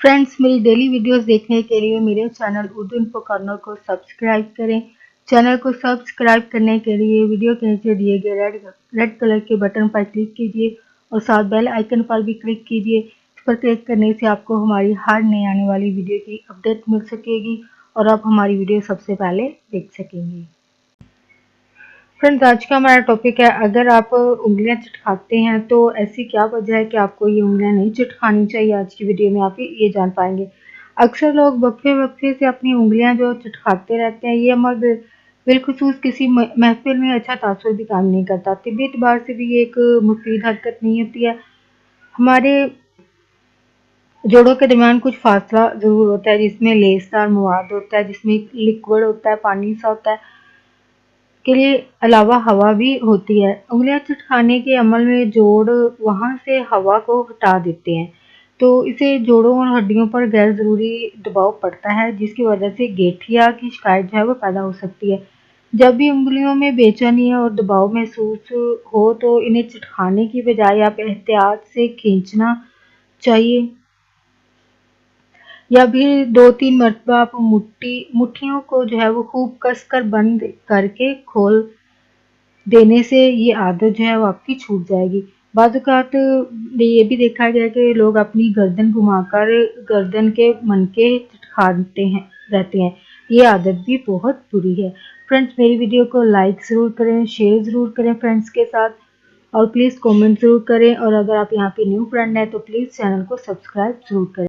Friends, मेरी daily videos देखने के लिए मेरे चैनल उर्दू इन्फो कॉर्नर को सब्सक्राइब करें। चैनल को सब्सक्राइब करने के लिए वीडियो के नीचे दिए गए रेड कलर के बटन पर क्लिक कीजिए और साथ बेल आइकन पर भी क्लिक कीजिए। इस पर क्लिक करने से आपको हमारी हर नई आने वाली वीडियो की अपडेट मिल सकेगी और आप हमारी वीडियो सबसे पहले देख सकेंगे। फ्रेंड्स, आज का हमारा टॉपिक है, अगर आप उंगलियां चटखाते हैं तो ऐसी क्या वजह है कि आपको ये उंगलियां नहीं चटखानी चाहिए। आज की वीडियो में आप ये जान पाएंगे। अक्सर लोग वक्फे वक्फे से अपनी उंगलियां जो चटखाते रहते हैं, ये अमल बिलखुसूस किसी महफिल में अच्छा तासुर भी काम नहीं करता। तिब्बी एतबार से भी ये एक मुफीद हरकत नहीं होती है। हमारे जोड़ों के दरमियान कुछ फासला जरूर होता है, जिसमें लेसदार मवाद होता है, जिसमें लिक्विड होता है, पानी सा होता है, के लिए अलावा हवा भी होती है। उंगलियां चटखाने के अमल में जोड़ वहां से हवा को हटा देते हैं, तो इसे जोड़ों और हड्डियों पर गैर जरूरी दबाव पड़ता है, जिसकी वजह से गठिया की शिकायत जो है वो पैदा हो सकती है। जब भी उंगलियों में बेचैनी और दबाव महसूस हो तो इन्हें चटखाने की बजाय आप एहतियात से खींचना चाहिए, या भी 2-3 मरतबा आप मुट्ठियों को जो है वो खूब कसकर बंद करके खोल देने से ये आदत जो है वो आपकी छूट जाएगी। बाज़ औक़ात ये भी देखा गया है कि लोग अपनी गर्दन घुमाकर गर्दन के मनके चटखाते हैं रहते हैं। ये आदत भी बहुत बुरी है। फ्रेंड्स, मेरी वीडियो को लाइक ज़रूर करें, शेयर ज़रूर करें फ्रेंड्स के साथ, और प्लीज़ कमेंट ज़रूर करें। और अगर आप यहाँ पे न्यू फ्रेंड हैं तो प्लीज़ चैनल को सब्सक्राइब ज़रूर करें।